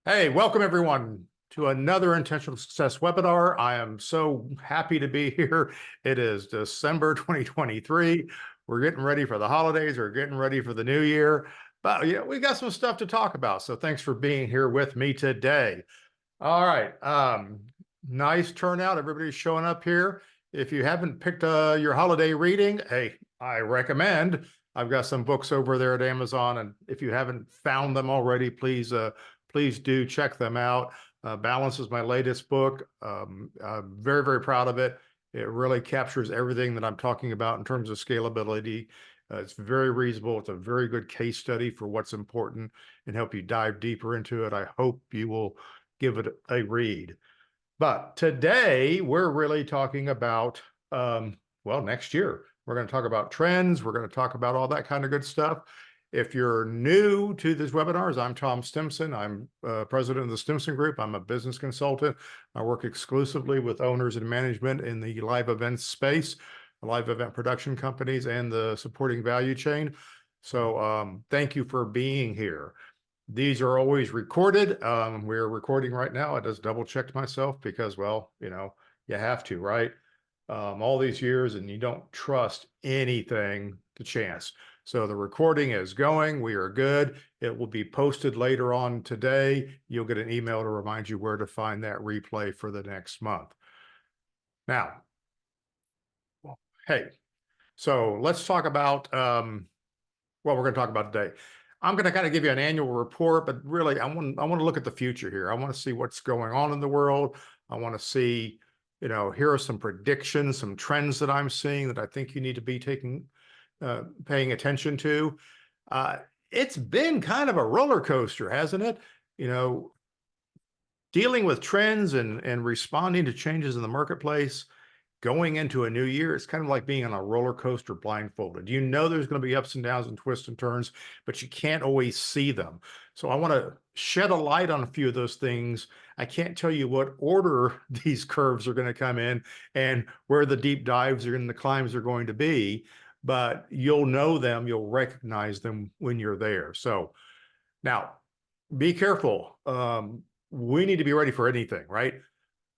Hey, welcome everyone to another Intentional Success webinar. I am so happy to be here. It is December 2023. We're getting ready for the holidays. We're getting ready for the new year. But yeah, we got some stuff to talk about. So thanks for being here with me today. All right. Nice turnout. Everybody's showing up here. If you haven't picked your holiday reading, hey, I recommend. I've got some books over there at Amazon, and if you haven't found them already, please do check them out. Balance is my latest book. I'm very, very proud of it. It really captures everything that I'm talking about in terms of scalability. It's very reasonable. It's a very good case study for what's important and help you dive deeper into it. I hope you will give it a read. But today we're really talking about, well, next year. We're going to talk about trends. We're going to talk about all that kind of good stuff. If you're new to these webinars, I'm Tom Stimson. I'm president of the Stimson Group. I'm a business consultant. I work exclusively with owners and management in the live events space, live event production companies, and the supporting value chain. So thank you for being here. These are always recorded. We're recording right now. I just double checked myself because, well, you have to, right? All these years, and you don't trust anything to chance. So the recording is going. We are good. It will be posted later on today. You'll get an email to remind you where to find that replay for the next month. Now, hey, so let's talk about what we're going to talk about today. I'm going to kind of give you an annual report, but really I want to look at the future here. I want to see what's going on in the world. I want to see, here are some predictions, some trends that I'm seeing that I think you need to be paying attention to. It's been kind of a roller coaster, hasn't it? Dealing with trends and responding to changes in the marketplace. Going into a new year, it's kind of like being on a roller coaster blindfolded. You know there's going to be ups and downs and twists and turns, but you can't always see them. So I want to shed a light on a few of those things. I can't tell you what order these curves are going to come in and where the deep dives and the climbs are going to be, but you'll know them, you'll recognize them when you're there. So now, be careful. We need to be ready for anything, right?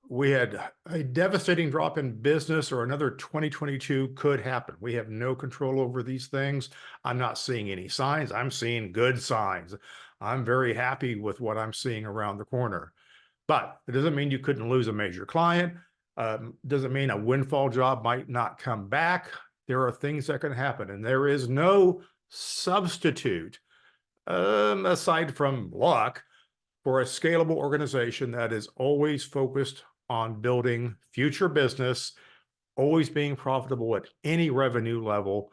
We had a devastating drop in business, or another 2022 could happen. We have no control over these things. I'm not seeing any signs. I'm seeing good signs. I'm very happy with what I'm seeing around the corner. But it doesn't mean you couldn't lose a major client. Doesn't mean a windfall job might not come back. There are things that can happen, and there is no substitute, aside from luck, for a scalable organization that is always focused on building future business, always being profitable at any revenue level.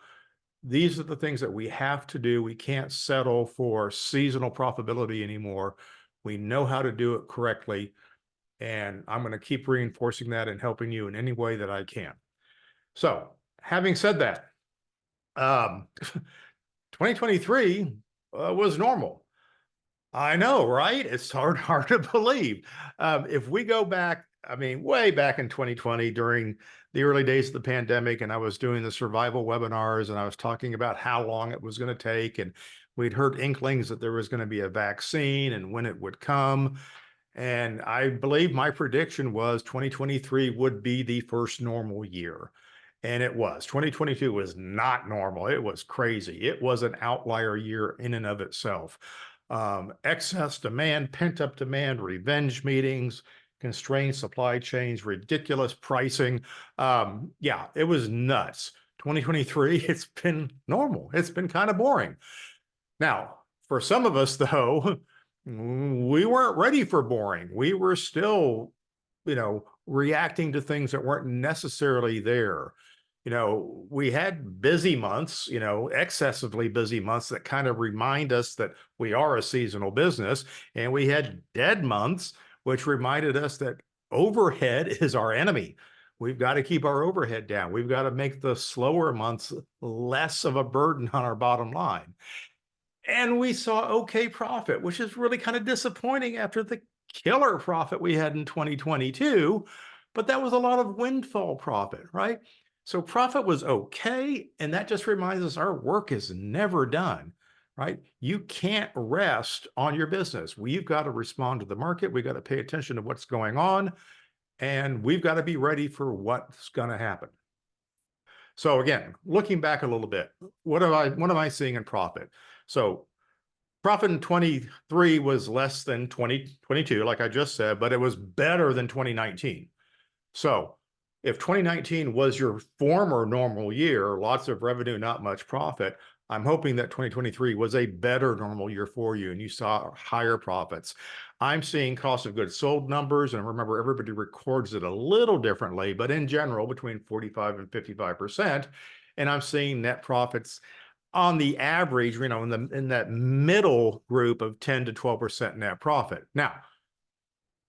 These are the things that we have to do. We can't settle for seasonal profitability anymore. We know how to do it correctly. And I'm going to keep reinforcing that and helping you in any way that I can. So having said that, 2023 was normal. I know, right? It's hard to believe. If we go back, way back in 2020 during the early days of the pandemic, and I was doing the survival webinars and I was talking about how long it was going to take, and we'd heard inklings that there was going to be a vaccine and when it would come. And I believe my prediction was 2023 would be the first normal year. And it was. 2022 was not normal. It was crazy. It was an outlier year in and of itself. Excess demand, pent-up demand, revenge meetings, constrained supply chains, ridiculous pricing. Yeah, it was nuts. 2023, it's been normal. It's been kind of boring. Now, for some of us, though, we weren't ready for boring. We were still, reacting to things that weren't necessarily there. We had busy months, excessively busy months that kind of remind us that we are a seasonal business. And we had dead months, which reminded us that overhead is our enemy. We've got to keep our overhead down. We've got to make the slower months less of a burden on our bottom line. And we saw okay profit, which is really kind of disappointing after the killer profit we had in 2022. But that was a lot of windfall profit, right? So profit was okay, and that just reminds us our work is never done. right? You can't rest on your business. We've got to respond to the market. We've got to pay attention to what's going on, and we've got to be ready for what's going to happen. So again, looking back a little bit, what am I seeing in profit? So profit in 23 was less than 2022, like I just said, but it was better than 2019. So if 2019 was your former normal year, lots of revenue, not much profit, I'm hoping that 2023 was a better normal year for you and you saw higher profits. I'm seeing cost of goods sold numbers, and remember, everybody records it a little differently, but in general, between 45 and 55%. And I'm seeing net profits on the average, you know, in that middle group of 10 to 12% net profit. Now,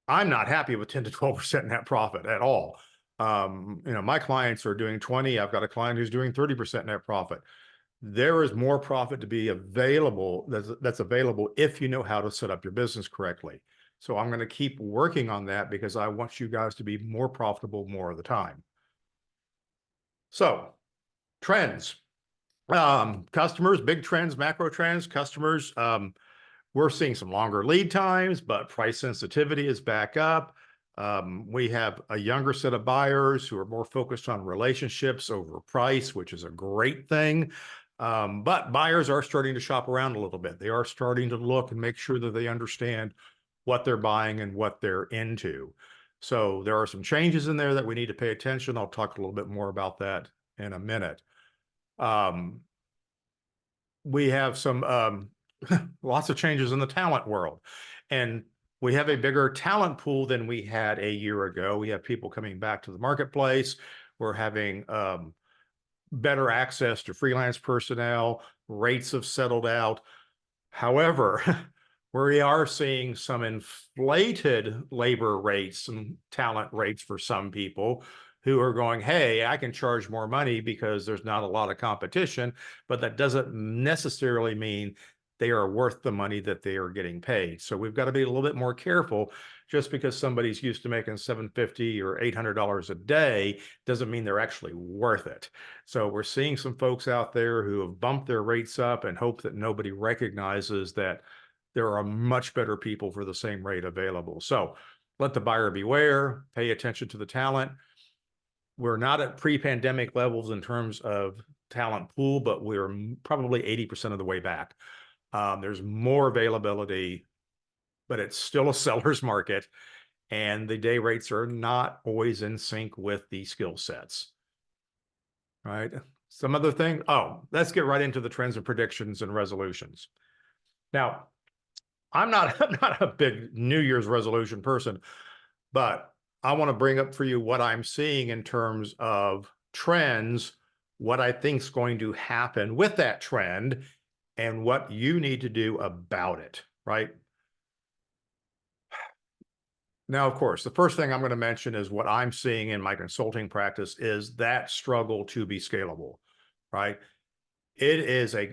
I'm not happy with 10 to 12% net profit at all. You know, my clients are doing 20. I've got a client who's doing 30% net profit. There is more profit to be available that's available if you know how to set up your business correctly. So I'm going to keep working on that because I want you guys to be more profitable more of the time. So trends, customers, big trends, macro trends, customers, we're seeing some longer lead times, but price sensitivity is back up. We have a younger set of buyers who are more focused on relationships over price, which is a great thing. But buyers are starting to shop around a little bit. They are starting to look and make sure that they understand what they're buying and what they're into. So there are some changes in there that we need to pay attention. I'll talk a little bit more about that in a minute. We have some lots of changes in the talent world, and we have a bigger talent pool than we had a year ago. We have people coming back to the marketplace. We're having better access to freelance personnel. Rates have settled out. However, we are seeing some inflated labor rates and talent rates for some people who are going, hey, I can charge more money because there's not a lot of competition, but that doesn't necessarily mean they are worth the money that they are getting paid. So we've got to be a little bit more careful. Just because somebody's used to making $750 or $800 a day doesn't mean they're actually worth it. So we're seeing some folks out there who have bumped their rates up and hope that nobody recognizes that there are much better people for the same rate available. So let the buyer beware, pay attention to the talent. We're not at pre-pandemic levels in terms of talent pool, but we're probably 80% of the way back. There's more availability, but it's still a seller's market, and the day rates are not always in sync with the skill sets. Right? Some other thing. Oh, let's get right into the trends and predictions and resolutions. Now, I'm not a big New Year's resolution person, but I want to bring up for you what I'm seeing in terms of trends, what I think is going to happen with that trend, and what you need to do about it, right? Now, of course, the first thing I'm going to mention is what I'm seeing in my consulting practice is that struggle to be scalable, right? It is a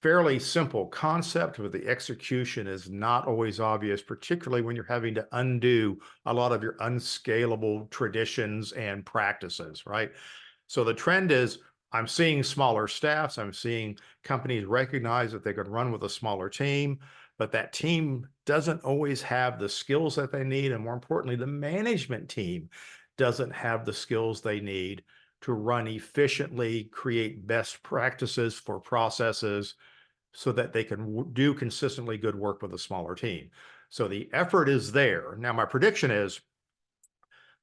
fairly simple concept, but the execution is not always obvious, particularly when you're having to undo a lot of your unscalable traditions and practices, right? So the trend is I'm seeing smaller staffs. I'm seeing companies recognize that they could run with a smaller team, but that team doesn't always have the skills that they need. And more importantly, the management team doesn't have the skills they need to run efficiently, create best practices for processes, so that they can do consistently good work with a smaller team. So the effort is there. Now, my prediction is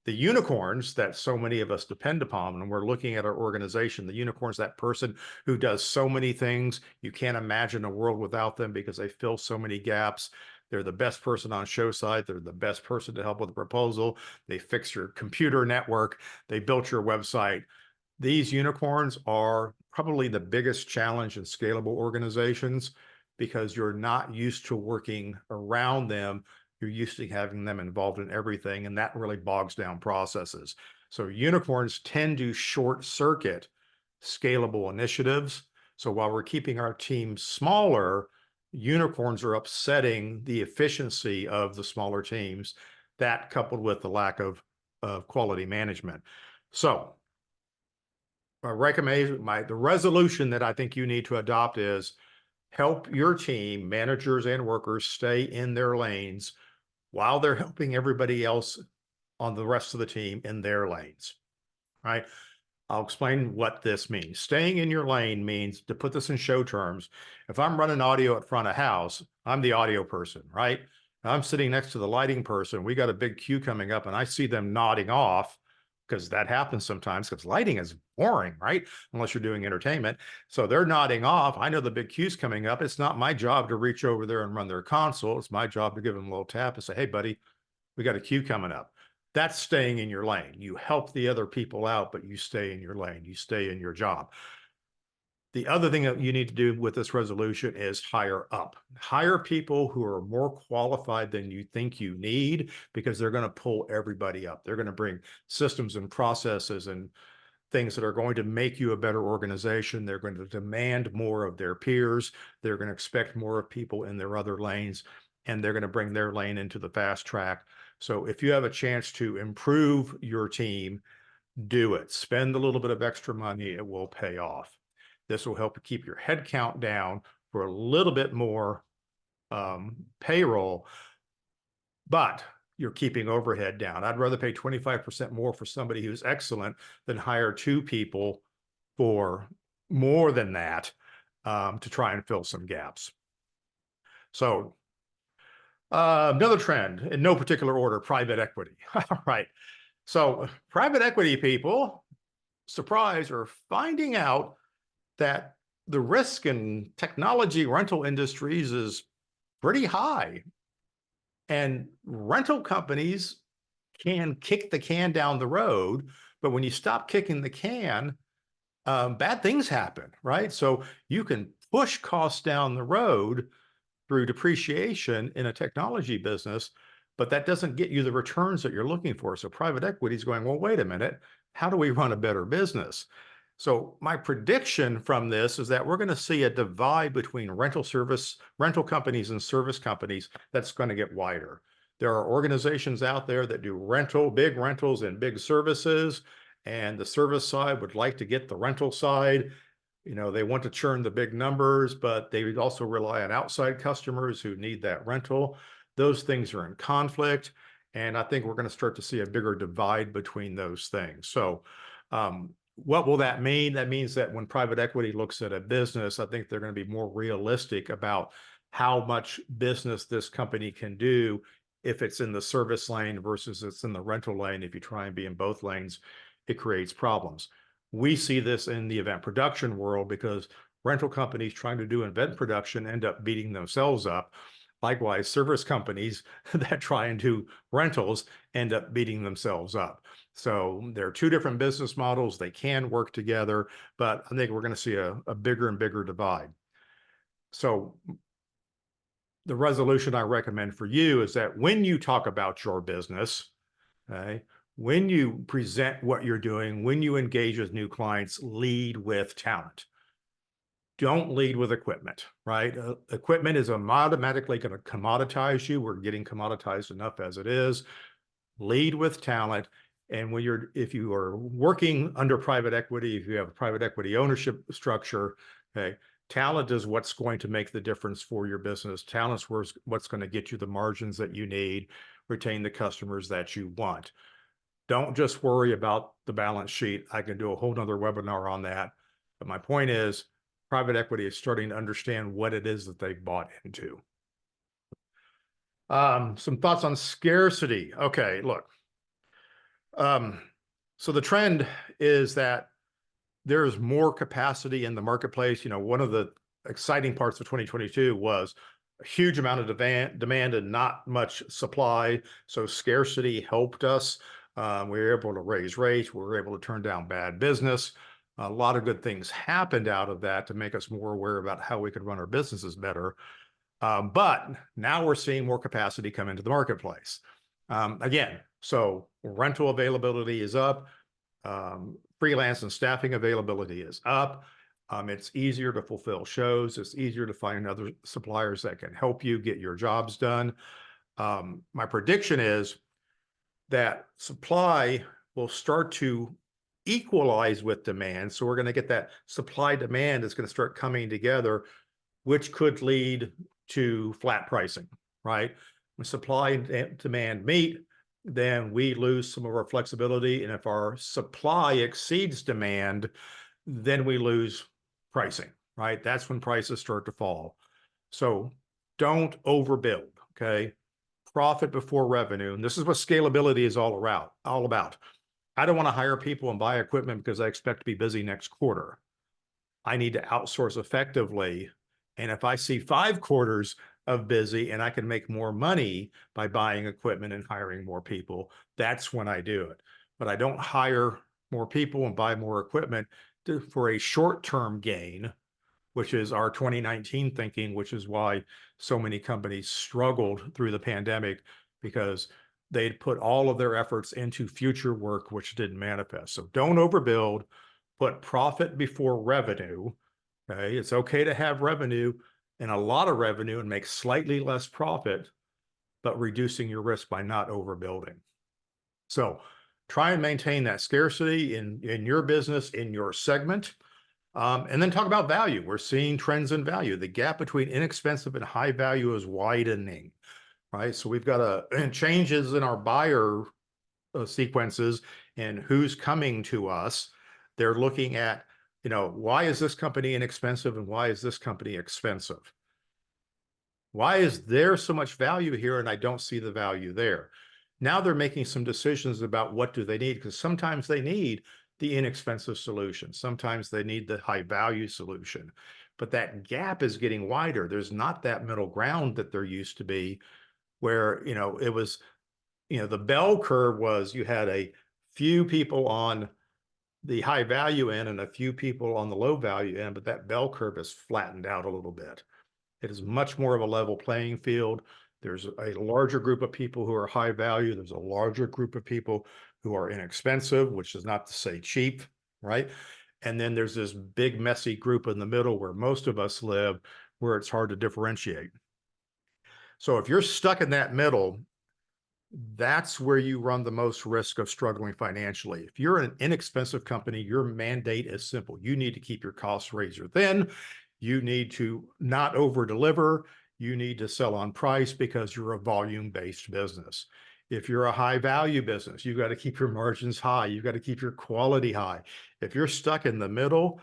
the unicorns that so many of us depend upon, and we're looking at our organization, the unicorns, that person who does so many things, you can't imagine a world without them because they fill so many gaps. They're the best person on show site. They're the best person to help with a proposal. They fix your computer network. They built your website. These unicorns are probably the biggest challenge in scalable organizations because you're not used to working around them. You're used to having them involved in everything, and that really bogs down processes. So unicorns tend to short circuit scalable initiatives. So while we're keeping our team smaller, unicorns are upsetting the efficiency of the smaller teams, that coupled with the lack of quality management. So my recommendation, the resolution that I think you need to adopt is help your team, managers and workers, stay in their lanes while they're helping everybody else on the rest of the team in their lanes, right? I'll explain what this means. Staying in your lane means, to put this in show terms, if I'm running audio at front of house, I'm the audio person, right? I'm sitting next to the lighting person. We got a big cue coming up and I see them nodding off, because that happens sometimes, because lighting is boring, right? Unless you're doing entertainment. So they're nodding off. I know the big cue's coming up. It's not my job to reach over there and run their console. It's my job to give them a little tap and say, hey, buddy, we got a cue coming up. That's staying in your lane. You help the other people out, but you stay in your lane. You stay in your job. The other thing that you need to do with this resolution is hire up. Hire people who are more qualified than you think you need, because they're going to pull everybody up. They're going to bring systems and processes and things that are going to make you a better organization. They're going to demand more of their peers. They're going to expect more of people in their other lanes, and they're going to bring their lane into the fast track. So if you have a chance to improve your team, do it. Spend a little bit of extra money. It will pay off. This will help keep your head count down for a little bit more payroll, but you're keeping overhead down. I'd rather pay 25% more for somebody who's excellent than hire two people for more than that to try and fill some gaps. So another trend, in no particular order, private equity. All right. So private equity people, surprise, are finding out that the risk in technology rental industries is pretty high. And rental companies can kick the can down the road, but when you stop kicking the can, bad things happen, right? So you can push costs down the road through depreciation in a technology business, but that doesn't get you the returns that you're looking for. So private equity is going, well, wait a minute, how do we run a better business? So my prediction from this is that we're going to see a divide between rental companies and service companies that's going to get wider. There are organizations out there that do big rentals and big services, and the service side would like to get the rental side. You know, they want to churn the big numbers, but they would also rely on outside customers who need that rental. Those things are in conflict. And I think we're going to start to see a bigger divide between those things. So what will that mean? That means that when private equity looks at a business, I think they're going to be more realistic about how much business this company can do if it's in the service lane versus it's in the rental lane. If you try and be in both lanes, it creates problems. We see this in the event production world, because rental companies trying to do event production end up beating themselves up. Likewise, service companies that try and do rentals end up beating themselves up. So there are two different business models. They can work together, but I think we're going to see a bigger and bigger divide. So the resolution I recommend for you is that when you talk about your business, okay, when you present what you're doing, when you engage with new clients, lead with talent. Don't lead with equipment, right? Equipment is automatically going to commoditize you. We're getting commoditized enough as it is. Lead with talent. And if you are working under private equity, if you have a private equity ownership structure, okay, talent is what's going to make the difference for your business. Talent's what's going to get you the margins that you need, retain the customers that you want. Don't just worry about the balance sheet. I can do a whole nother webinar on that. But my point is, private equity is starting to understand what it is that they've bought into. Some thoughts on scarcity. Okay, look. So the trend is that there's more capacity in the marketplace. You know, one of the exciting parts of 2022 was a huge amount of demand and not much supply. So scarcity helped us. We were able to raise rates. We were able to turn down bad business. A lot of good things happened out of that to make us more aware about how we could run our businesses better. But now we're seeing more capacity come into the marketplace. Again, so rental availability is up. Freelance and staffing availability is up. It's easier to fulfill shows. It's easier to find other suppliers that can help you get your jobs done. My prediction is that supply will start to equalize with demand. So we're going to get that supply demand is going to start coming together. which could lead to flat pricing, right? When supply and demand meet, then we lose some of our flexibility. And if our supply exceeds demand, then we lose pricing, right? That's when prices start to fall. So don't overbuild, okay? Profit before revenue. And this is what scalability is all about. I don't want to hire people and buy equipment because I expect to be busy next quarter. I need to outsource effectively. And if I see 5 quarters of busy and I can make more money by buying equipment and hiring more people, that's when I do it. But I don't hire more people and buy more equipment for a short-term gain, which is our 2019 thinking, which is why so many companies struggled through the pandemic, because they'd put all of their efforts into future work, which didn't manifest. So don't overbuild, put profit before revenue. Okay. It's okay to have revenue and a lot of revenue and make slightly less profit, but reducing your risk by not overbuilding. So try and maintain that scarcity in your business, in your segment. And then talk about value. We're seeing trends in value. The gap between inexpensive and high value is widening, right? So we've got changes in our buyer sequences and who's coming to us. They're looking at, why is this company inexpensive and why is this company expensive? Why is there so much value here and I don't see the value there? Now they're making some decisions about what do they need, because sometimes they need the inexpensive solution. Sometimes they need the high value solution, but that gap is getting wider. There's not that middle ground that there used to be where, it was, the bell curve was you had a few people on the high value end and a few people on the low value end, but that bell curve is flattened out a little bit. It is much more of a level playing field. There's a larger group of people who are high value. There's a larger group of people who are inexpensive, which is not to say cheap, right? And then there's this big messy group in the middle where most of us live, where it's hard to differentiate. So if you're stuck in that middle, that's where you run the most risk of struggling financially. If you're an inexpensive company, your mandate is simple. You need to keep your costs razor thin. You need to not over deliver. You need to sell on price because you're a volume-based business. If you're a high value business, you've got to keep your margins high. You've got to keep your quality high. If you're stuck in the middle,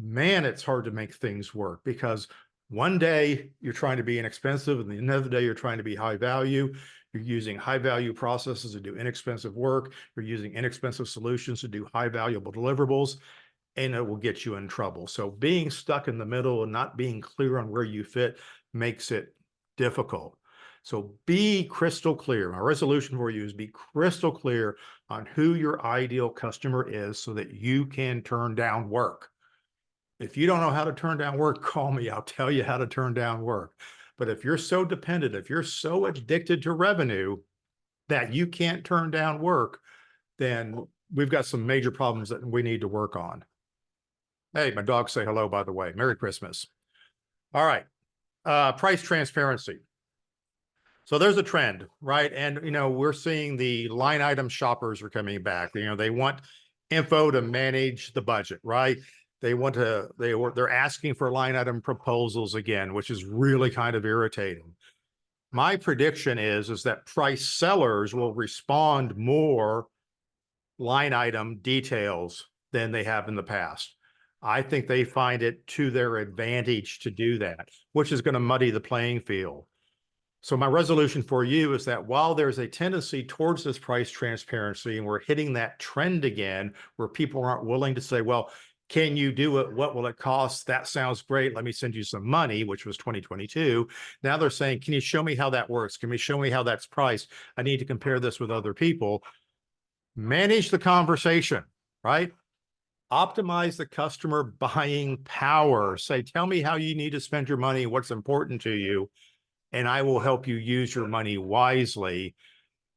man, it's hard to make things work, because one day you're trying to be inexpensive and another day you're trying to be high value. You're using high value processes to do inexpensive work. You're using inexpensive solutions to do high valuable deliverables, and it will get you in trouble. So being stuck in the middle and not being clear on where you fit makes it difficult. So be crystal clear. My resolution for you is be crystal clear on who your ideal customer is so that you can turn down work. If you don't know how to turn down work, call me. I'll tell you how to turn down work. But if you're so dependent, if you're so addicted to revenue that you can't turn down work, then we've got some major problems that we need to work on. Hey, my dogs say hello, by the way. Merry Christmas. All right. Price transparency. So there's a trend, right? And, we're seeing the line item shoppers are coming back. They want info to manage the budget, right? They're asking for line item proposals again, which is really kind of irritating. My prediction is that price sellers will respond more line item details than they have in the past. I think they find it to their advantage to do that, which is going to muddy the playing field. So my resolution for you is that while there's a tendency towards this price transparency and we're hitting that trend again, where people aren't willing to say, well, can you do it? What will it cost? That sounds great. Let me send you some money, which was 2022. Now they're saying, can you show me how that works? Can you show me how that's priced? I need to compare this with other people. Manage the conversation, right? Optimize the customer buying power. Say, tell me how you need to spend your money, what's important to you, and I will help you use your money wisely.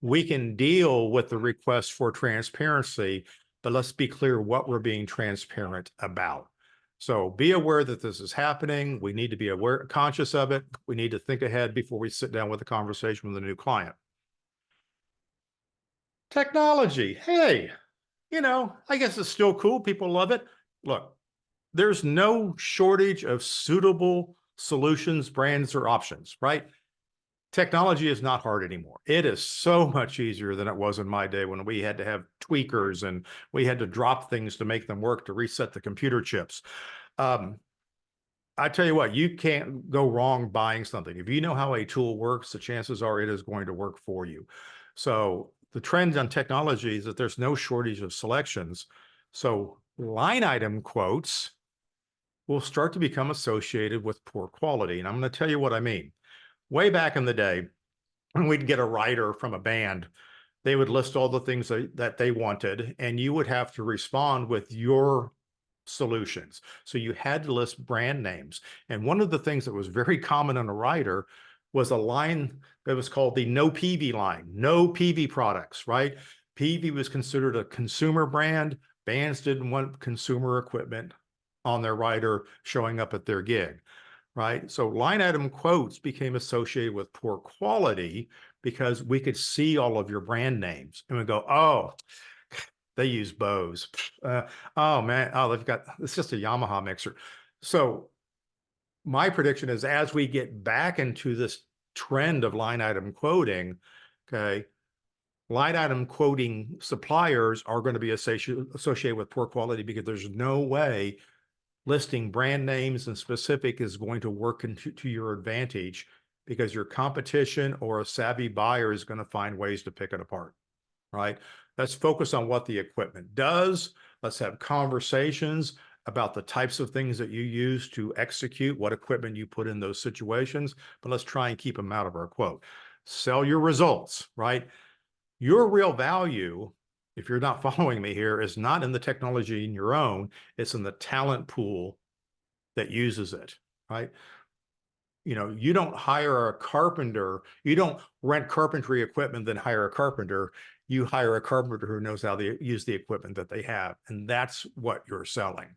We can deal with the request for transparency, but let's be clear what we're being transparent about. So be aware that this is happening. We need to be conscious of it. We need to think ahead before we sit down with a conversation with a new client. Technology. Hey, I guess it's still cool. People love it. Look, there's no shortage of suitable solutions, brands, or options, right? Technology is not hard anymore. It is so much easier than it was in my day when we had to have tweakers and we had to drop things to make them work to reset the computer chips. I tell you what, you can't go wrong buying something. If you know how a tool works, the chances are it is going to work for you. So the trend on technology is that there's no shortage of selections. So line item quotes will start to become associated with poor quality. And I'm going to tell you what I mean. Way back in the day, when we'd get a writer from a band, they would list all the things that they wanted, and you would have to respond with your solutions. So you had to list brand names. And one of the things that was very common in a writer was a line that was called the no PV line, no PV products, right? PV was considered a consumer brand. Bands didn't want consumer equipment on their writer showing up at their gig, right? So line item quotes became associated with poor quality because we could see all of your brand names and we go, oh, they use Bose. Oh man, oh, it's just a Yamaha mixer. So my prediction is as we get back into this trend of line item quoting, okay, line item quoting suppliers are going to be associated with poor quality because there's no way listing brand names and specific is going to work to your advantage because your competition or a savvy buyer is going to find ways to pick it apart, right? Let's focus on what the equipment does. Let's have conversations about the types of things that you use to execute, what equipment you put in those situations, but let's try and keep them out of our quote. Sell your results, right? Your real value, if you're not following me here, is not in the technology in your own, it's in the talent pool that uses it, right? You know, you don't hire a carpenter, you don't rent carpentry equipment, then hire a carpenter. You hire a carpenter who knows how to use the equipment that they have, and that's what you're selling.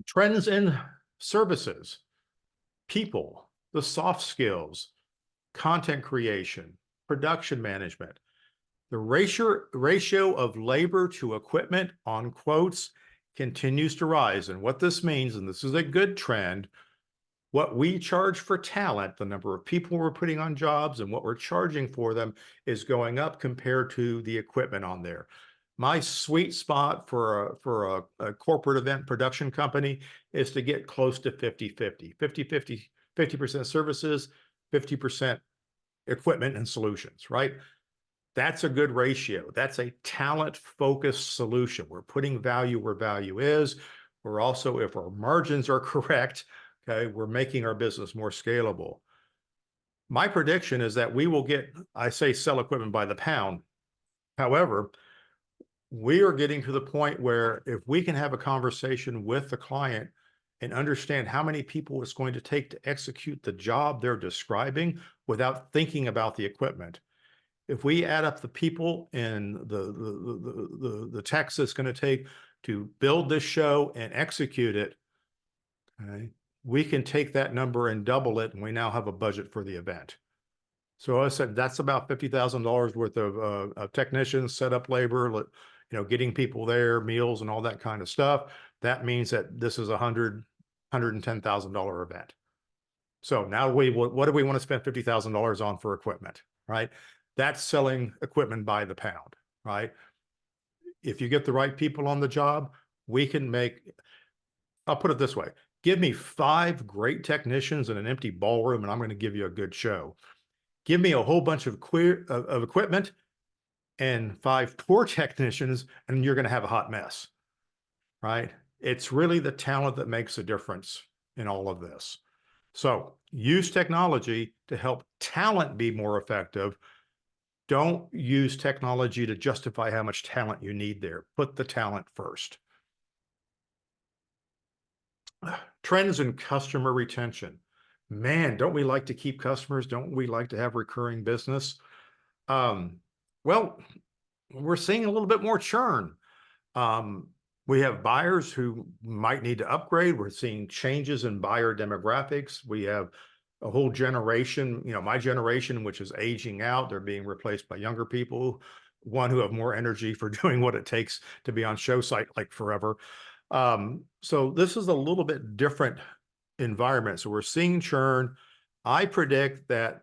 Trends in services, people, the soft skills, content creation, production management. The ratio of labor to equipment on quotes continues to rise. And what this means, and this is a good trend, what we charge for talent, the number of people we're putting on jobs and what we're charging for them is going up compared to the equipment on there. My sweet spot for a corporate event production company is to get close to 50-50, 50% services, 50% equipment and solutions, right? That's a good ratio. That's a talent-focused solution. We're putting value where value is. We're also, if our margins are correct, okay, we're making our business more scalable. My prediction is that we will get, I say sell equipment by the pound. However, we are getting to the point where if we can have a conversation with the client and understand how many people it's going to take to execute the job they're describing without thinking about the equipment. If we add up the people and the text that's going to take to build this show and execute it, okay, we can take that number and double it, and we now have a budget for the event. So I said that's about $50,000 worth of technicians, setup labor, you know, getting people there, meals, and all that kind of stuff. That means that this is $110,000 event. So now what do we want to spend $50,000 on for equipment, right? That's selling equipment by the pound, right? If you get the right people on the job, we can make, I'll put it this way, give me 5 great technicians in an empty ballroom and I'm going to give you a good show. Give me a whole bunch of equipment and 5 poor technicians and you're going to have a hot mess, right? It's really the talent that makes a difference in all of this. So use technology to help talent be more effective. Don't use technology to justify how much talent you need there. Put the talent first. Trends in customer retention. Man, don't we like to keep customers? Don't we like to have recurring business? Well, we're seeing a little bit more churn. We have buyers who might need to upgrade. We're seeing changes in buyer demographics. We have a whole generation, you know, my generation, which is aging out. They're being replaced by younger people, one who have more energy for doing what it takes to be on show site like forever. So this is a little bit different environment. So we're seeing churn. I predict that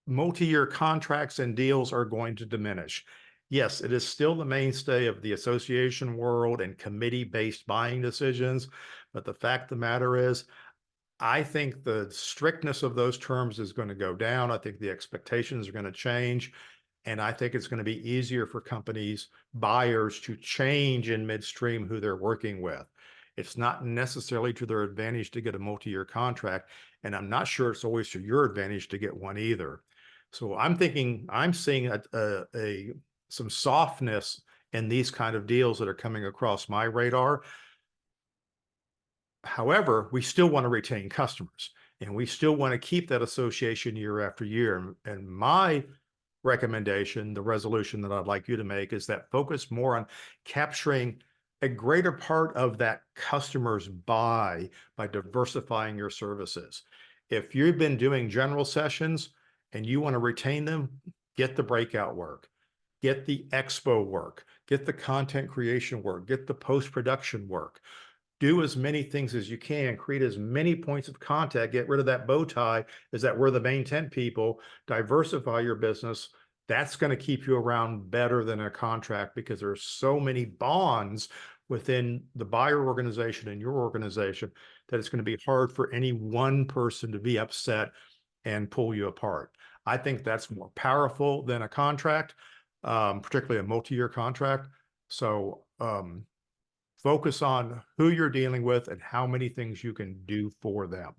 multi-year contracts and deals are going to diminish. Yes, it is still the mainstay of the association world and committee-based buying decisions. But the fact of the matter is, I think the strictness of those terms is going to go down. I think the expectations are going to change. And I think it's going to be easier for companies, buyers to change in midstream who they're working with. It's not necessarily to their advantage to get a multi-year contract. And I'm not sure it's always to your advantage to get one either. So I'm seeing some softness in these kind of deals that are coming across my radar. However, we still want to retain customers and we still want to keep that association year after year. And my recommendation, the resolution that I'd like you to make is that focus more on capturing a greater part of that customer's buy by diversifying your services. If you've been doing general sessions and you want to retain them, get the breakout work, get the expo work, get the content creation work, get the post-production work. Do as many things as you can, create as many points of contact, get rid of that bow tie, is that we're the main tent people, diversify your business. That's going to keep you around better than a contract because there's so many bonds within the buyer organization and your organization that it's going to be hard for any one person to be upset and pull you apart. I think that's more powerful than a contract, particularly a multi-year contract. So, focus on who you're dealing with and how many things you can do for them.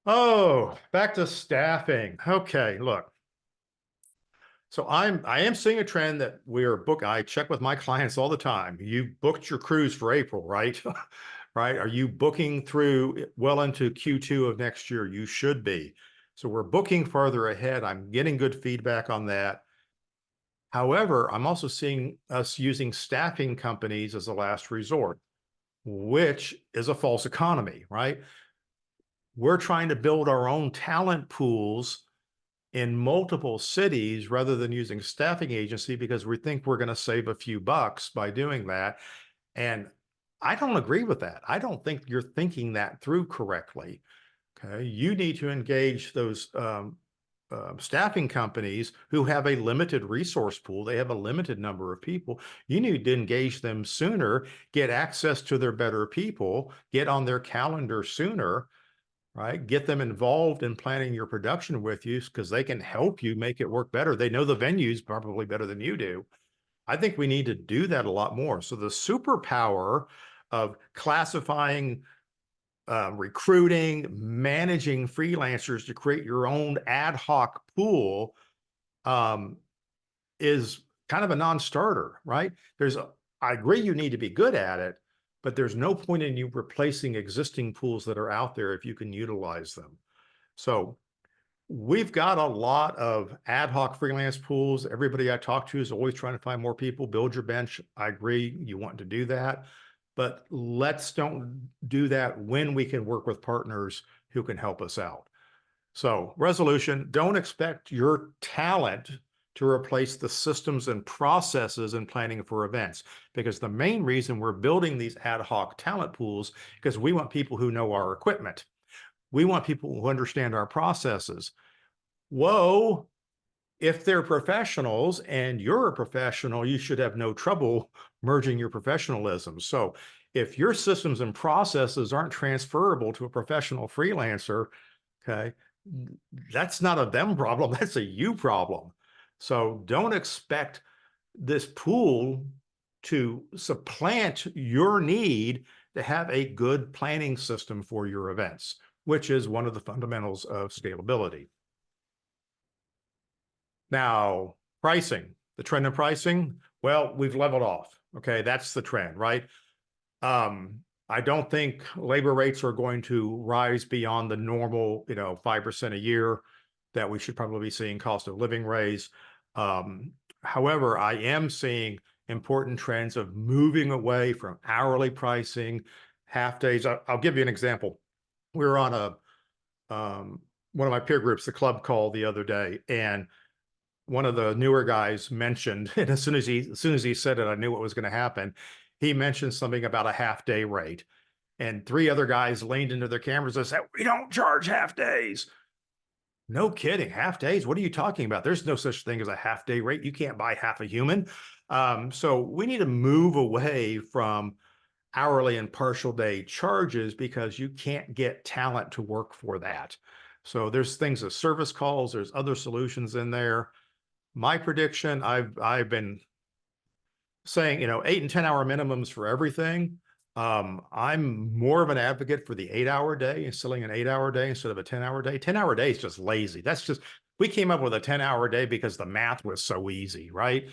Oh, back to staffing. Okay, look. So I am seeing a trend that I check with my clients all the time. You booked your cruise for April, right? Right? Are you booking through well into Q2 of next year? You should be. So we're booking farther ahead. I'm getting good feedback on that. However, I'm also seeing us using staffing companies as a last resort, which is a false economy, right? We're trying to build our own talent pools in multiple cities rather than using staffing agency because we think we're going to save a few bucks by doing that. And I don't agree with that. I don't think you're thinking that through correctly. Okay. You need to engage those staffing companies who have a limited resource pool. They have a limited number of people. You need to engage them sooner, get access to their better people, get on their calendar sooner, right? Get them involved in planning your production with you because they can help you make it work better. They know the venues probably better than you do. I think we need to do that a lot more. So the superpower of classifying, recruiting, managing freelancers to create your own ad hoc pool is kind of a non-starter, right? I agree you need to be good at it, but there's no point in you replacing existing pools that are out there if you can utilize them. So we've got a lot of ad hoc freelance pools. Everybody I talk to is always trying to find more people, build your bench. I agree, you want to do that, but let's don't do that when we can work with partners who can help us out. So resolution, don't expect your talent to replace the systems and processes in planning for events, because the main reason we're building these ad hoc talent pools because we want people who know our equipment. We want people who understand our processes. Whoa, if they're professionals and you're a professional, you should have no trouble merging your professionalism. So if your systems and processes aren't transferable to a professional freelancer, okay, that's not a them problem, that's a you problem. So don't expect this pool to supplant your need to have a good planning system for your events, which is one of the fundamentals of scalability. Now, pricing, the trend in pricing, well, we've leveled off. Okay, that's the trend, right? I don't think labor rates are going to rise beyond the normal, 5% a year that we should probably be seeing cost of living raise. However, I am seeing important trends of moving away from hourly pricing, half days. I'll give you an example. We were on one of my peer groups, the club call the other day, and one of the newer guys mentioned, and as soon as he said it, I knew what was going to happen. he mentioned something about a half-day rate. And 3 other guys leaned into their cameras and said, "We don't charge half days." No kidding. Half days? What are you talking about? There's no such thing as a half day rate. You can't buy half a human. So we need to move away from hourly and partial day charges because you can't get talent to work for that. So there's things as service calls, there's other solutions in there. My prediction, I've been saying, 8 and 10 hour minimums for everything. I'm more of an advocate for the 8 hour day and selling an 8 hour day instead of a 10 hour day. 10 hour day is just lazy. We came up with a 10 hour day because the math was so easy, right?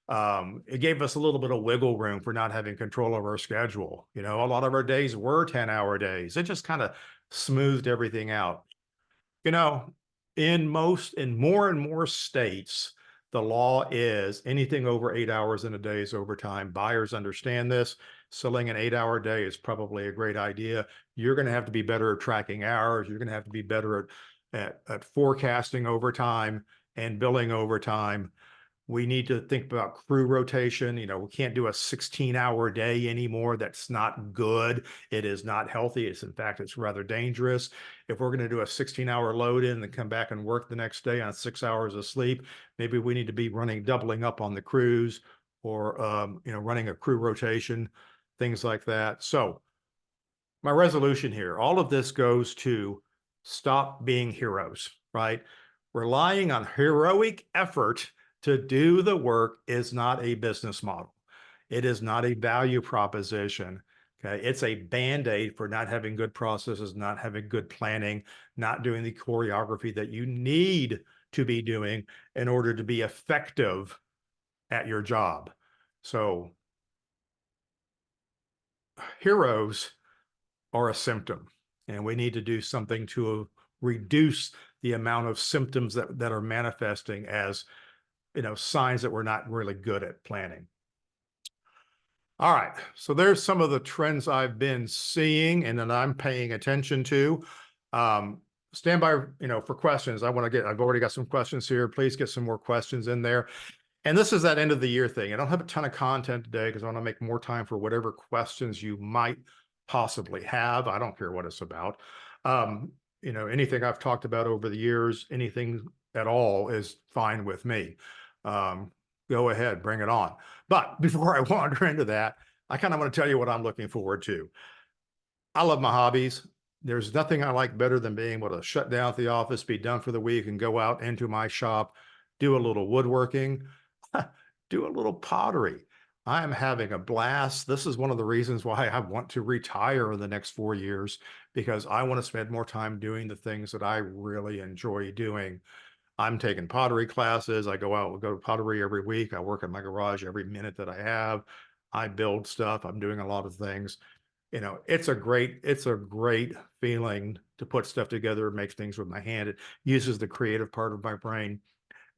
It gave us a little bit of wiggle room for not having control of our schedule. A lot of our days were 10 hour days. It just kind of smoothed everything out. You know, in more and more states, the law is anything over 8 hours in a day is overtime. Buyers understand this. Selling an 8 hour day is probably a great idea. You're going to have to be better at tracking hours. You're going to have to be better at forecasting overtime and billing overtime. We need to think about crew rotation. We can't do a 16-hour day anymore. That's not good. It is not healthy. In fact, it's rather dangerous. If we're going to do a 16-hour load in and come back and work the next day on 6 hours of sleep, maybe we need to be doubling up on the crews or, running a crew rotation, things like that. So my resolution here, all of this goes to stop being heroes, right? Relying on heroic effort to do the work is not a business model. It is not a value proposition. Okay. It's a band-aid for not having good processes, not having good planning, not doing the choreography that you need to be doing in order to be effective at your job. So heroes are a symptom, and we need to do something to reduce the amount of symptoms that are manifesting as signs that we're not really good at planning. All right, so there's some of the trends I've been seeing and that I'm paying attention to. Stand by, for questions. I've already got some questions here. Please get some more questions in there. And this is that end of the year thing. I don't have a ton of content today because I want to make more time for whatever questions you might possibly have. I don't care what it's about. Anything I've talked about over the years, anything at all is fine with me. Go ahead, bring it on. But before I wander into that, I kind of want to tell you what I'm looking forward to. I love my hobbies. There's nothing I like better than being able to shut down at the office, be done for the week, and go out into my shop, do a little woodworking, do a little pottery. I am having a blast. This is one of the reasons why I want to retire in the next 4 years, because I want to spend more time doing the things that I really enjoy doing. I'm taking pottery classes. I go to pottery every week. I work in my garage every minute that I have. I build stuff. I'm doing a lot of things. It's a great feeling to put stuff together, make things with my hand. It uses the creative part of my brain.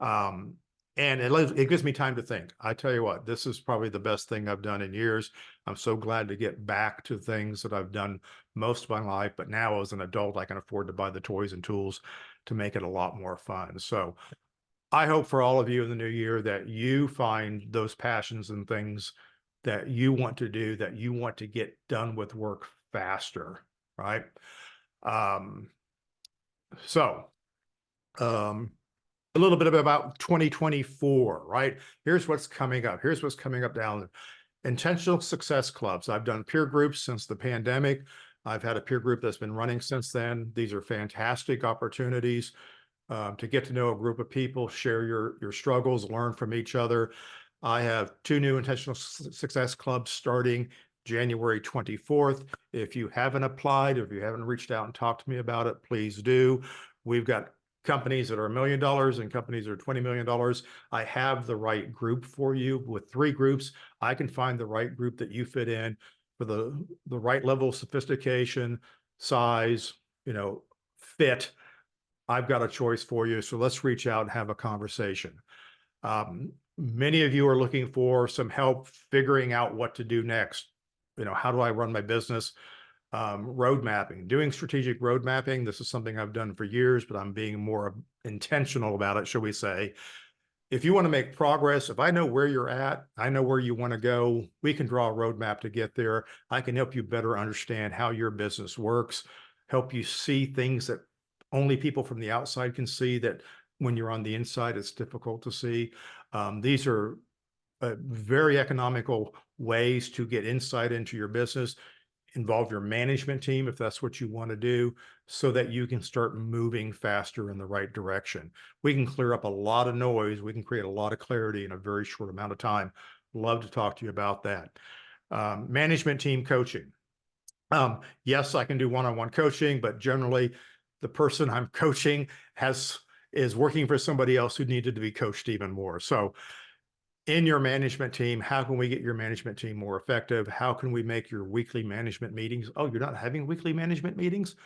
And it gives me time to think. I tell you what, this is probably the best thing I've done in years. I'm so glad to get back to things that I've done most of my life, but now as an adult, I can afford to buy the toys and tools to make it a lot more fun. So I hope for all of you in the new year that you find those passions and things that you want to do, that you want to get done with work faster, right? So, a little bit about 2024, right? Here's what's coming up. Here's what's coming up down there. Intentional Success Clubs. I've done peer groups since the pandemic. I've had a peer group that's been running since then. These are fantastic opportunities to get to know a group of people, share your struggles, learn from each other. I have 2 new Intentional Success Clubs starting January 24th. If you haven't applied, if you haven't reached out and talked to me about it, please do. We've got companies that are $1 million and companies that are $20 million. I have the right group for you. With 3 groups, I can find the right group that you fit in for the right level of sophistication, size, fit. I've got a choice for you. So let's reach out and have a conversation. Many of you are looking for some help figuring out what to do next. How do I run my business? Road mapping, doing strategic road mapping. This is something I've done for years, but I'm being more intentional about it, shall we say. if you want to make progress, if I know where you're at, I know where you want to go, we can draw a roadmap to get there. I can help you better understand how your business works, help you see things that only people from the outside can see that when you're on the inside, it's difficult to see. These are very economical ways to get insight into your business. Involve your management team if that's what you want to do, so that you can start moving faster in the right direction. We can clear up a lot of noise. We can create a lot of clarity in a very short amount of time. Love to talk to you about that. Management team coaching. Yes, I can do one-on-one coaching, but generally the person I'm coaching is working for somebody else who needed to be coached even more. So in your management team, how can we get your management team more effective? How can we make your weekly management meetings? Oh, you're not having weekly management meetings?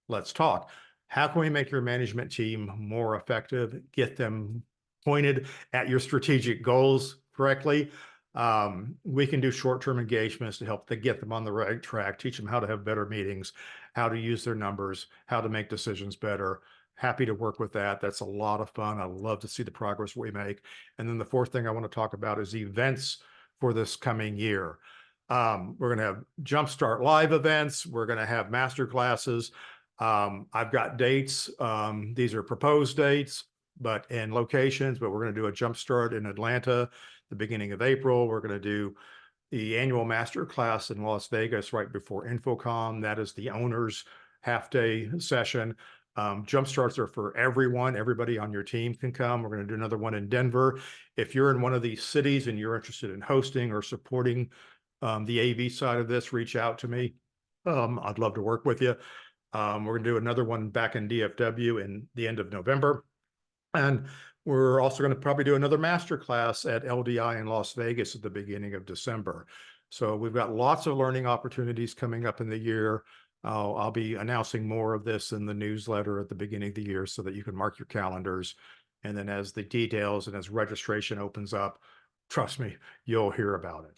Let's talk. How can we make your management team more effective? Get them pointed at your strategic goals correctly. We can do short-term engagements to help to get them on the right track, teach them how to have better meetings, how to use their numbers, how to make decisions better. Happy to work with that. That's a lot of fun. I love to see the progress we make. And then the fourth thing I want to talk about is events for this coming year. We're going to have Jumpstart Live events. We're going to have master classes. I've got dates. These are proposed dates, but in locations, but we're going to do a Jumpstart in Atlanta, the beginning of April. We're going to do the annual master class in Las Vegas right before InfoComm. That is the owner's half-day session. Jumpstarts are for everyone. Everybody on your team can come. We're going to do another one in Denver. If you're in one of these cities and you're interested in hosting or supporting the AV side of this, reach out to me. I'd love to work with you. We're going to do another one back in DFW in the end of November. And we're also going to probably do another master class at LDI in Las Vegas at the beginning of December. So we've got lots of learning opportunities coming up in the year. I'll be announcing more of this in the newsletter at the beginning of the year so that you can mark your calendars. And then as the details and as registration opens up, trust me, you'll hear about it.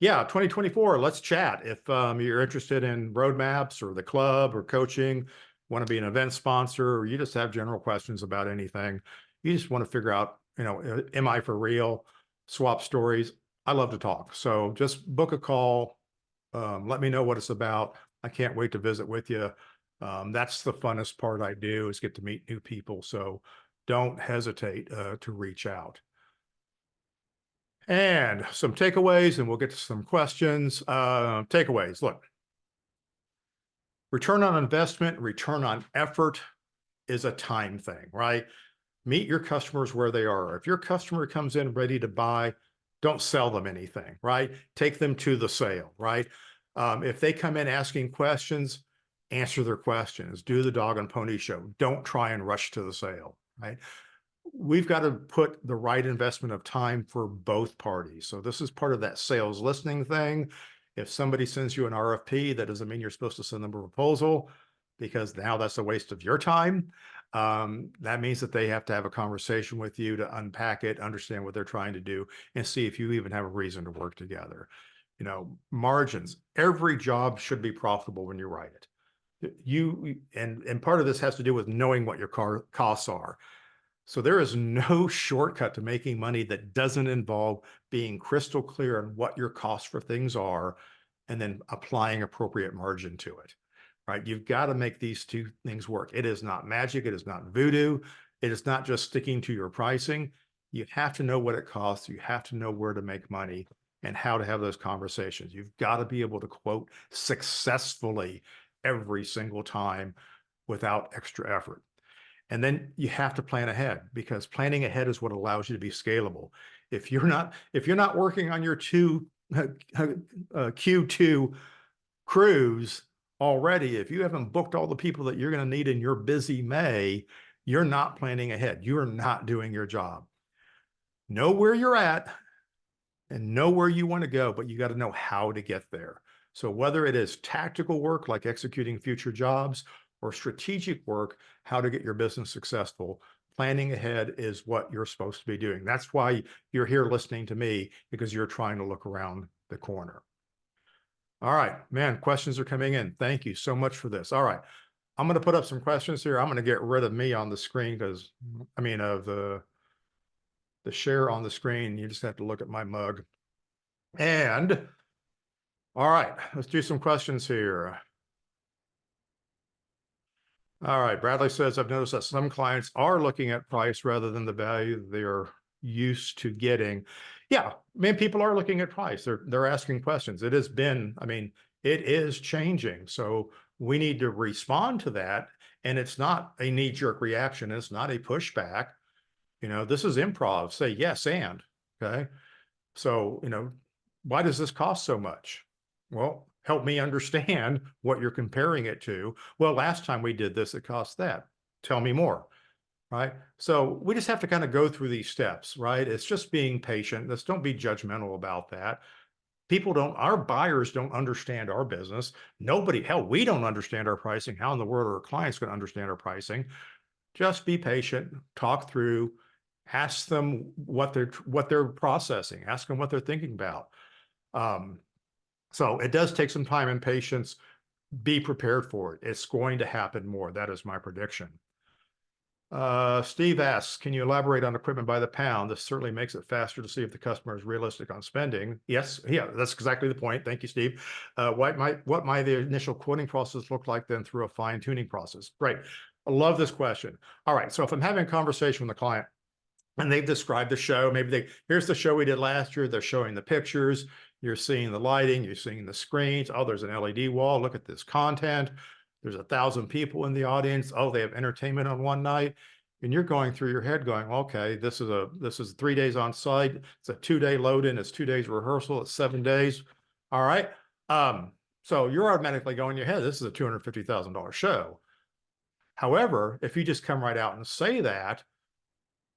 Yeah, 2024, let's chat. If you're interested in roadmaps or the club or coaching, want to be an event sponsor, or you just have general questions about anything, you just want to figure out, am I for real? Swap stories. I love to talk. So just book a call. Let me know what it's about. I can't wait to visit with you. That's the funnest part I do, is get to meet new people. So don't hesitate to reach out. And some takeaways, and we'll get to some questions. Takeaways, look, return on investment, return on effort is a time thing, right? Meet your customers where they are. If your customer comes in ready to buy, don't sell them anything, right? Take them to the sale, right? If they come in asking questions, answer their questions. Do the dog and pony show. Don't try and rush to the sale, right? We've got to put the right investment of time for both parties. So this is part of that sales listening thing. If somebody sends you an RFP, that doesn't mean you're supposed to send them a proposal, because now that's a waste of your time. That means that they have to have a conversation with you to unpack it, understand what they're trying to do, and see if you even have a reason to work together. Margins. Every job should be profitable when you write it. And part of this has to do with knowing what your costs are. So there is no shortcut to making money that doesn't involve being crystal clear on what your costs for things are, and then applying appropriate margin to it, right? You've got to make these two things work. It is not magic. It is not voodoo. It is not just sticking to your pricing. You have to know what it costs. You have to know where to make money and how to have those conversations. You've got to be able to quote successfully every single time without extra effort. And then you have to plan ahead, because planning ahead is what allows you to be scalable. If you're not working on your Q2 cruise already, if you haven't booked all the people that you're going to need in your busy May, you're not planning ahead. You're not doing your job. Know where you're at and know where you want to go, but you got to know how to get there. So whether it is tactical work like executing future jobs, or strategic work, how to get your business successful, planning ahead is what you're supposed to be doing. That's why you're here listening to me, because you're trying to look around the corner. All right, man, questions are coming in. Thank you so much for this. All right, I'm going to put up some questions here. I'm going to get rid of me on the screen because I mean, of the share on the screen. You just have to look at my mug. And all right, let's do some questions here. All right, Bradley says, I've noticed that some clients are looking at price rather than the value they're used to getting. Yeah, I mean, people are looking at price. They're asking questions. It has been, I mean, it is changing. So we need to respond to that. And it's not a knee-jerk reaction. It's not a pushback. You know, this is improv. Say yes and, okay? So, you know, why does this cost so much? Well, help me understand what you're comparing it to. Well, last time we did this, it cost that. Tell me more, right? So we just have to kind of go through these steps, right? It's just being patient. Let's don't be judgmental about that. People don't, our buyers don't understand our business. Nobody, hell, we don't understand our pricing. How in the world are our clients going to understand our pricing? Just be patient, talk through, ask them what they're processing, ask them what they're thinking about. So it does take some time and patience. Be prepared for it. It's going to happen more. That is my prediction. Steve asks, can you elaborate on equipment by the pound? This certainly makes it faster to see if the customer is realistic on spending. Yes, yeah, that's exactly the point. Thank you, Steve. What might the initial quoting process look like then through a fine tuning process? Great. I love this question. All right, so if I'm having a conversation with a client and they've described the show, maybe here's the show we did last year. They're showing the pictures. You're seeing the lighting. You're seeing the screens. Oh, there's an LED wall. Look at this content. There's 1,000 people in the audience. Oh, they have entertainment on one night. And you're going through your head going, okay, this is 3 days on site. It's a 2-day load in. It's 2 days rehearsal. It's 7 days. All right. So you're automatically going in your head, this is a $250,000 show. However, if you just come right out and say that,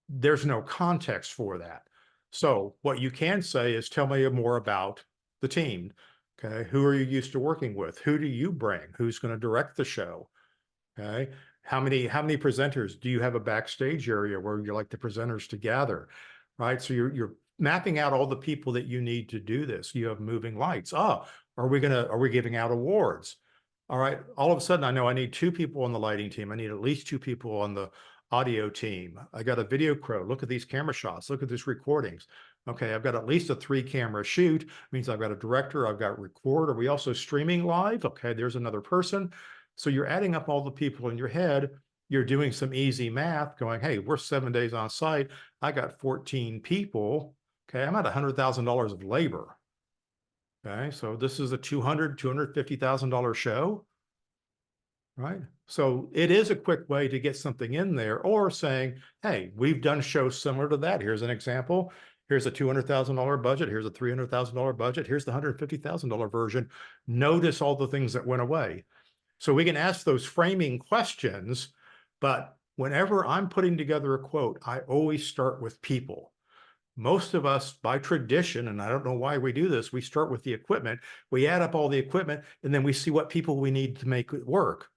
there's no context for that. So what you can say is, tell me more about the team. Okay. Who are you used to working with? Who do you bring? Who's going to direct the show? Okay. How many presenters? Do you have a backstage area where you like the presenters to gather? Right. So you're mapping out all the people that you need to do this. You have moving lights. Oh, are we giving out awards? All right. All of a sudden, I know I need 2 people on the lighting team. I need at least 2 people on the audio team. I got a video crew. Look at these camera shots. Look at these recordings. Okay, I've got at least a 3-camera shoot. Means I've got a director. I've got record. Are we also streaming live? Okay, there's another person. So you're adding up all the people in your head. You're doing some easy math going, hey, we're 7 days on site. I got 14 people. Okay, I'm at $100,000 of labor. Okay, so this is a $250,000 show, right? So it is a quick way to get something in there, or saying, hey, we've done shows similar to that. Here's an example. Here's a $200,000 budget. Here's a $300,000 budget. Here's the $150,000 version. Notice all the things that went away. So we can ask those framing questions, but whenever I'm putting together a quote, I always start with people. Most of us, by tradition, and I don't know why we do this, we start with the equipment. We add up all the equipment, and then we see what people we need to make it work.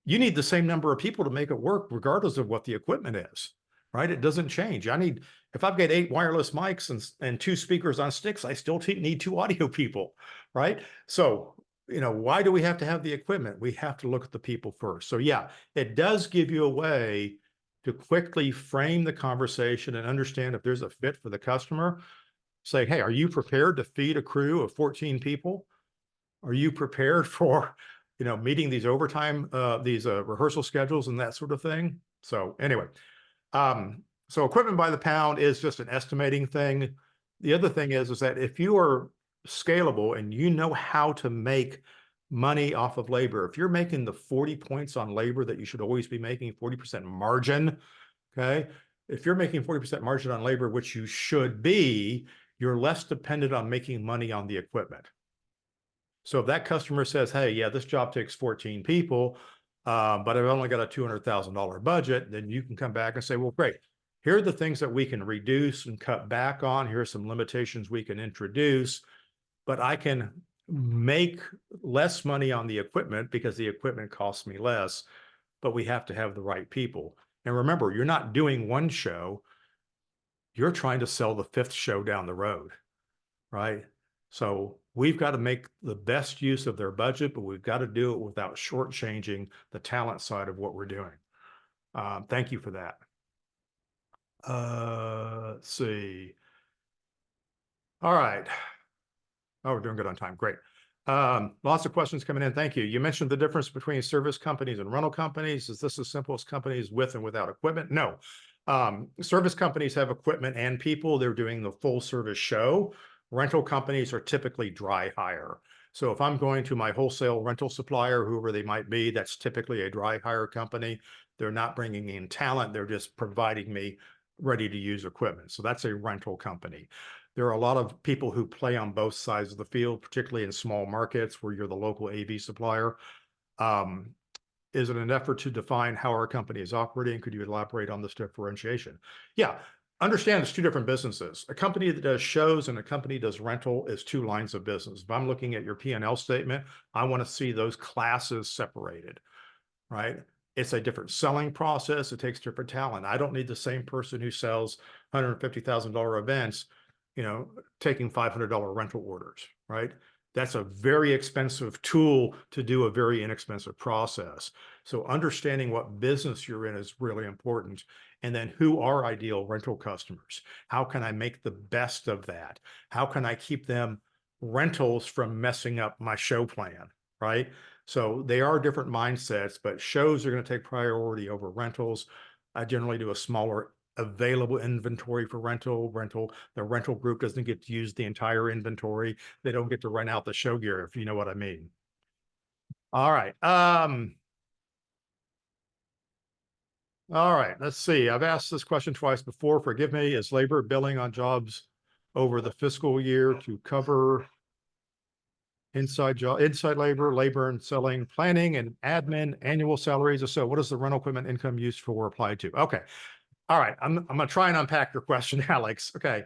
You need the same number of people to make it work, regardless of what the equipment is, right? It doesn't change. If I've got 8 wireless mics and 2 speakers on sticks, I still need 2 audio people, right? So, you know, why do we have to have the equipment? We have to look at the people first. So yeah, it does give you a way to quickly frame the conversation and understand if there's a fit for the customer. Say, hey, are you prepared to feed a crew of 14 people? Are you prepared for, you know, meeting these overtime, these rehearsal schedules and that sort of thing? So anyway, so equipment by the pound is just an estimating thing. The other thing is that if you are scalable and you know how to make money off of labor, if you're making the 40 points on labor that you should always be making, 40% margin, okay? If you're making 40% margin on labor, which you should be, you're less dependent on making money on the equipment. So if that customer says, hey, yeah, this job takes 14 people, but I've only got a $200,000 budget, then you can come back and say, well, great. Here are the things that we can reduce and cut back on. Here are some limitations we can introduce, but I can make less money on the equipment because the equipment costs me less, but we have to have the right people. And remember, you're not doing one show, you're trying to sell the 5th show down the road, right? So we've got to make the best use of their budget, but we've got to do it without shortchanging the talent side of what we're doing. Thank you for that. Let's see. All right. Oh, we're doing good on time. Great. Lots of questions coming in. Thank you. You mentioned the difference between service companies and rental companies. Is this as simple as companies with and without equipment? No. Service companies have equipment and people. They're doing the full service show. Rental companies are typically dry hire. So if I'm going to my wholesale rental supplier, whoever they might be, that's typically a dry hire company. They're not bringing in talent. They're just providing me ready to use equipment. So that's a rental company. There are a lot of people who play on both sides of the field, particularly in small markets where you're the local AV supplier. Is it an effort to define how our company is operating? Could you elaborate on this differentiation? Yeah, understand it's two different businesses. A company that does shows and a company that does rental is two lines of business. If I'm looking at your P&L statement, I want to see those classes separated, right? It's a different selling process. It takes different talent. I don't need the same person who sells $150,000 events, taking $500 rental orders, right? That's a very expensive tool to do a very inexpensive process. So understanding what business you're in is really important. And then who are ideal rental customers? How can I make the best of that? How can I keep them rentals from messing up my show plan, right? So they are different mindsets, but shows are going to take priority over rentals. I generally do a smaller available inventory for rental. The rental group doesn't get to use the entire inventory. They don't get to rent out the show gear, if you know what I mean. All right. All right, let's see. I've asked this question twice before. Forgive me. Is labor billing on jobs over the fiscal year to cover inside labor and selling, planning and admin, annual salaries? So what is the rental equipment income used for applied to? Okay. All right. I'm going to try and unpack your question, Alex. Okay.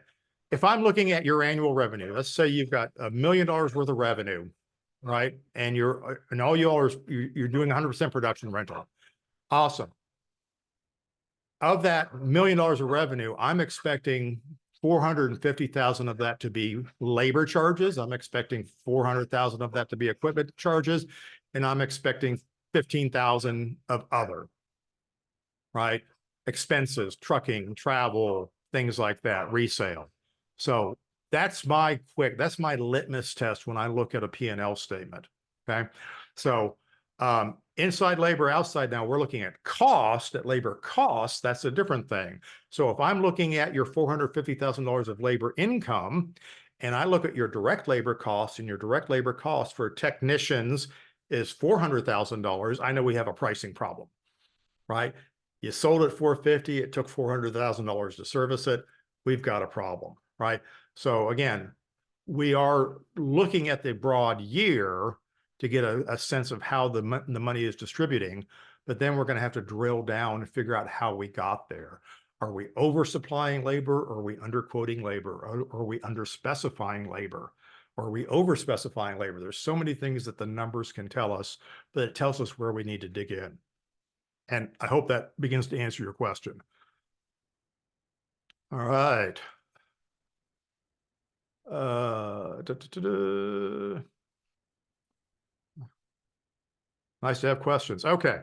If I'm looking at your annual revenue, let's say you've got $1 million worth of revenue, right? And all you all are, you're doing 100% production rental. Awesome. Of that $1 million of revenue, I'm expecting 450,000 of that to be labor charges. I'm expecting 400,000 of that to be equipment charges, and I'm expecting 15,000 of other, right? Expenses, trucking, travel, things like that, resale. So that's my litmus test when I look at a P&L statement. Okay. So inside labor, outside, now we're looking at cost, at labor costs. That's a different thing. So if I'm looking at your $450,000 of labor income, and I look at your direct labor costs, and your direct labor cost for technicians is $400,000, I know we have a pricing problem, right? You sold it $450,000, it took $400,000 to service it. We've got a problem, right? So again, we are looking at the broad year to get a sense of how the money is distributing, but then we're going to have to drill down and figure out how we got there. Are we oversupplying labor? Or are we underquoting labor? Or are we underspecifying labor? Or are we overspecifying labor? There's so many things that the numbers can tell us, but it tells us where we need to dig in. And I hope that begins to answer your question. All right. Nice to have questions. Okay.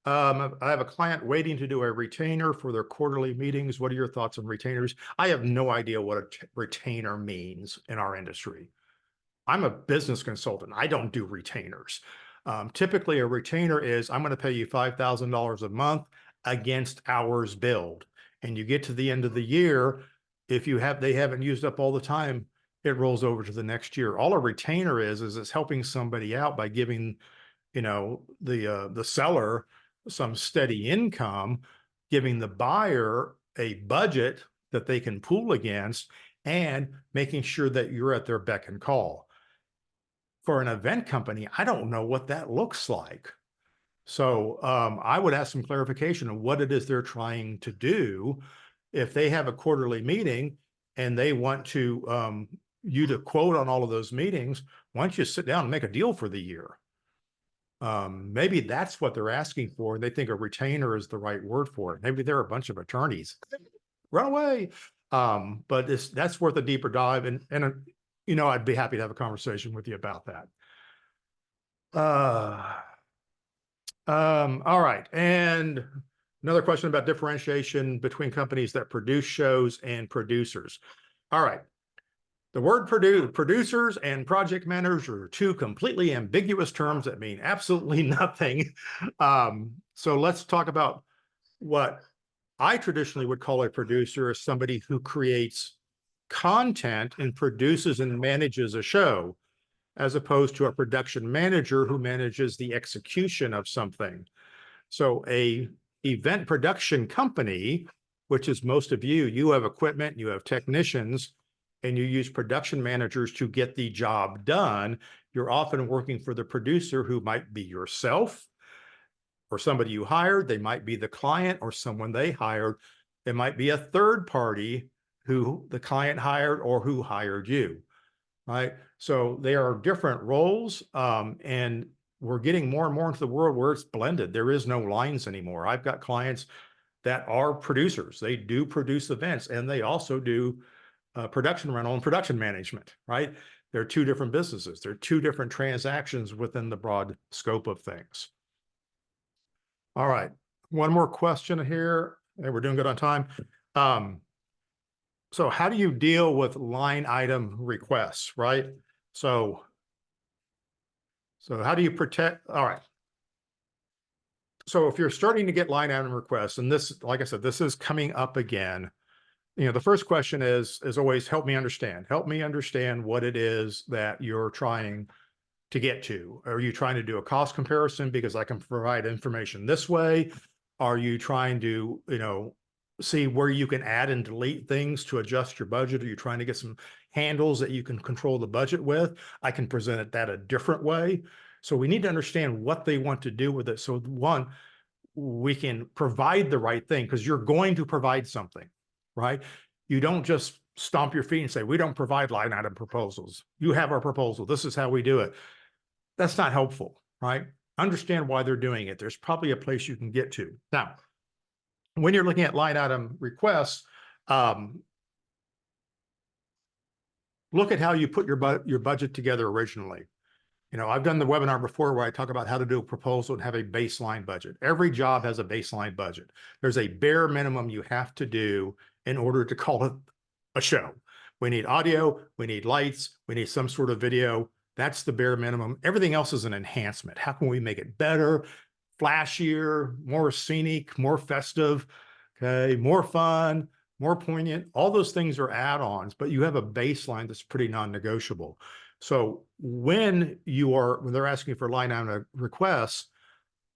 I have a client waiting to do a retainer for their quarterly meetings. What are your thoughts on retainers? I have no idea what a retainer means in our industry. I'm a business consultant. I don't do retainers. Typically, a retainer is, I'm going to pay you $5,000 a month against hours billed. And you get to the end of the year, if they haven't used up all the time, it rolls over to the next year. All a retainer is it's helping somebody out by giving, the seller some steady income, giving the buyer a budget that they can pool against, and making sure that you're at their beck and call. For an event company, I don't know what that looks like. So I would ask some clarification on what it is they're trying to do. If they have a quarterly meeting and they want to you to quote on all of those meetings, why don't you sit down and make a deal for the year? Maybe that's what they're asking for, and they think a retainer is the right word for it. Maybe they're a bunch of attorneys. Run away. But that's worth a deeper dive. And I'd be happy to have a conversation with you about that. All right. And another question about differentiation between companies that produce shows and producers. All right. The word producers and project managers are two completely ambiguous terms that mean absolutely nothing. So let's talk about what I traditionally would call a producer as somebody who creates content and produces and manages a show, as opposed to a production manager who manages the execution of something. So a event production company, which is most of you, you have equipment, you have technicians, and you use production managers to get the job done. You're often working for the producer, who might be yourself or somebody you hired. They might be the client or someone they hired. It might be a third party who the client hired or who hired you, right? So they are different roles, and we're getting more and more into the world where it's blended. There is no lines anymore. I've got clients that are producers. They do produce events, and they also do production rental and production management, right? They're two different businesses. They're two different transactions within the broad scope of things. All right, one more question here. And we're doing good on time. So how do you deal with line item requests, right? So how do you protect? All right. So if you're starting to get line item requests, and this, like I said, this is coming up again, the first question is always, help me understand. Help me understand what it is that you're trying to get to. Are you trying to do a cost comparison because I can provide information this way? Are you trying to, see where you can add and delete things to adjust your budget? Are you trying to get some handles that you can control the budget with? I can present it that a different way. So we need to understand what they want to do with it. So one, we can provide the right thing, because you're going to provide something, right? You don't just stomp your feet and say, we don't provide line item proposals. You have our proposal. This is how we do it. That's not helpful, right? Understand why they're doing it. There's probably a place you can get to. Now, when you're looking at line item requests, look at how you put your budget together originally. I've done the webinar before where I talk about how to do a proposal and have a baseline budget. Every job has a baseline budget. There's a bare minimum you have to do in order to call it a show. We need audio, we need lights, we need some sort of video. That's the bare minimum. Everything else is an enhancement. How can we make it better, flashier, more scenic, more festive, okay, more fun, more poignant? All those things are add-ons, but you have a baseline that's pretty non-negotiable. So when they're asking for line item requests,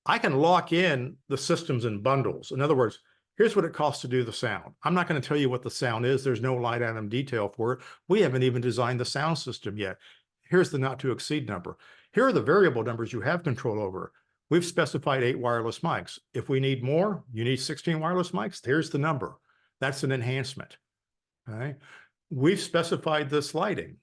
I can lock in the systems and bundles. In other words, here's what it costs to do the sound. I'm not going to tell you what the sound is. There's no line item detail for it. We haven't even designed the sound system yet. Here's the not to exceed number. Here are the variable numbers you have control over. We've specified 8 wireless mics. If we need more, you need 16 wireless mics. Here's the number. That's an enhancement. Okay. We've specified this lighting.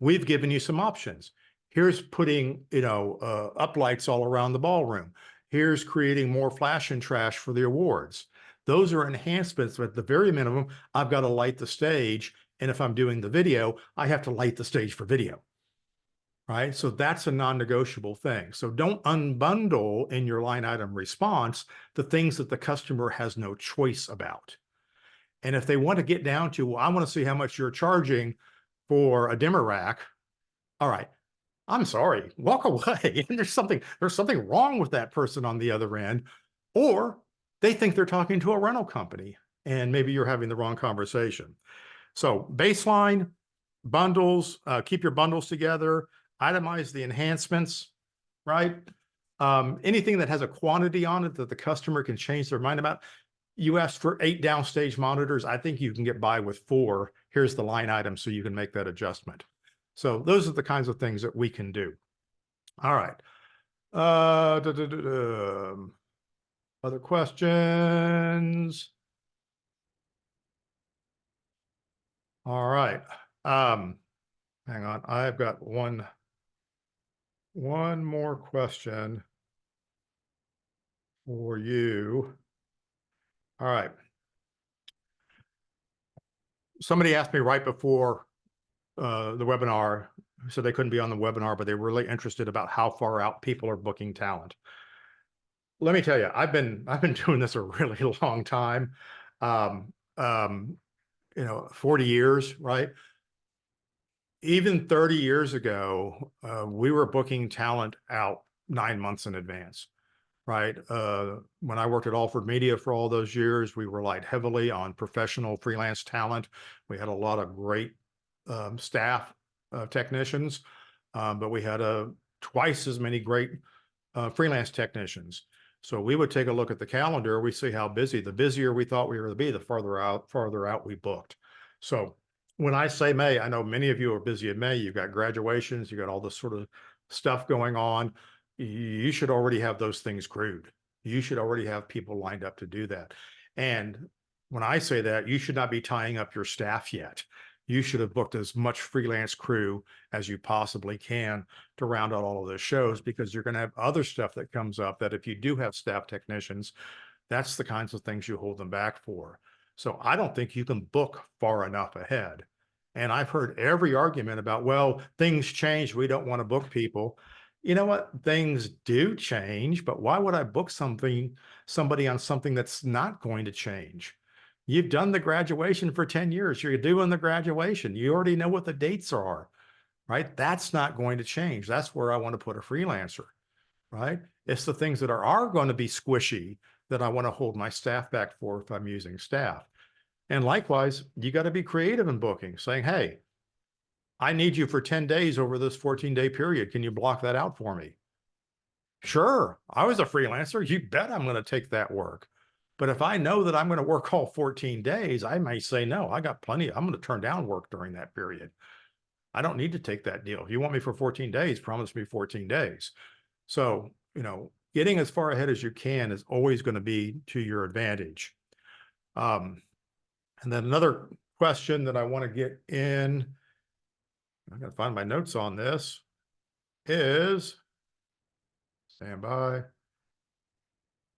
We've given you some options. Here's putting, up lights all around the ballroom. Here's creating more flash and trash for the awards. Those are enhancements, but at the very minimum, I've got to light the stage. And if I'm doing the video, I have to light the stage for video, right? So that's a non-negotiable thing. So don't unbundle in your line item response the things that the customer has no choice about. And if they want to get down to, well, I want to see how much you're charging for a dimmer rack. All right, I'm sorry, walk away. And there's something wrong with that person on the other end, or they think they're talking to a rental company and maybe you're having the wrong conversation. So baseline, bundles, keep your bundles together, itemize the enhancements, right? Anything that has a quantity on it that the customer can change their mind about. You asked for 8 downstage monitors. I think you can get by with 4. Here's the line item so you can make that adjustment. So those are the kinds of things that we can do. All right. Other questions? All right. Hang on. I've got one more question for you. All right. Somebody asked me right before the webinar, so they couldn't be on the webinar, but they were really interested about how far out people are booking talent. Let me tell you, I've been doing this a really long time. Um, um, 40 years, right? Even 30 years ago, we were booking talent out 9 months in advance, right? When I worked at Alford Media for all those years, we relied heavily on professional freelance talent. We had a lot of great staff technicians, but we had twice as many great freelance technicians. So we would take a look at the calendar. We see how busy. The busier we thought we were to be, the farther out we booked. So when I say May, I know many of you are busy in May. You've got graduations, you got all this sort of stuff going on. You should already have those things crewed. You should already have people lined up to do that. And when I say that, you should not be tying up your staff yet. You should have booked as much freelance crew as you possibly can to round out all of those shows, because you're going to have other stuff that comes up that if you do have staff technicians, that's the kinds of things you hold them back for. So I don't think you can book far enough ahead. And I've heard every argument about, well, things change. We don't want to book people. You know what? Things do change, but why would I book somebody on something that's not going to change? You've done the graduation for 10 years. You're doing the graduation. You already know what the dates are, right? That's not going to change. That's where I want to put a freelancer, right? It's the things that are going to be squishy that I want to hold my staff back for if I'm using staff. And likewise, you got to be creative in booking, saying, hey, I need you for 10 days over this 14-day period. Can you block that out for me? Sure, I was a freelancer. You bet I'm going to take that work. But if I know that I'm going to work all 14 days, I may say, no, I got plenty. I'm going to turn down work during that period. I don't need to take that deal. If you want me for 14 days, promise me 14 days. So, getting as far ahead as you can is always going to be to your advantage. And then another question that I want to get in, I'm going to find my notes on this, is, stand by.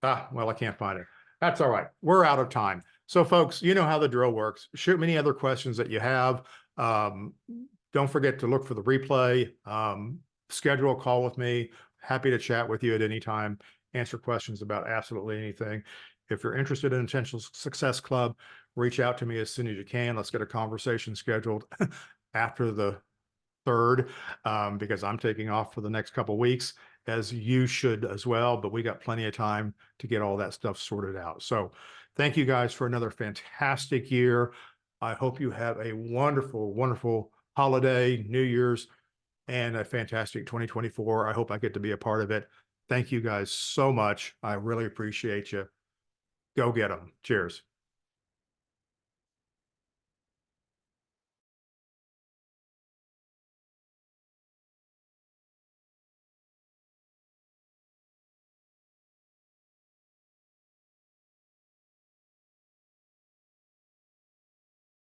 Well, I can't find it. That's all right. We're out of time. So folks, you know how the drill works. Shoot me any other questions that you have. Don't forget to look for the replay. Schedule a call with me. Happy to chat with you at any time, answer questions about absolutely anything. If you're interested in Intentional Success Club, reach out to me as soon as you can. Let's get a conversation scheduled after the 3rd, because I'm taking off for the next couple of weeks, as you should as well, but we got plenty of time to get all that stuff sorted out. So thank you guys for another fantastic year. I hope you have a wonderful, wonderful holiday, New Year's, and a fantastic 2024. I hope I get to be a part of it. Thank you guys so much. I really appreciate you. Go get them. Cheers.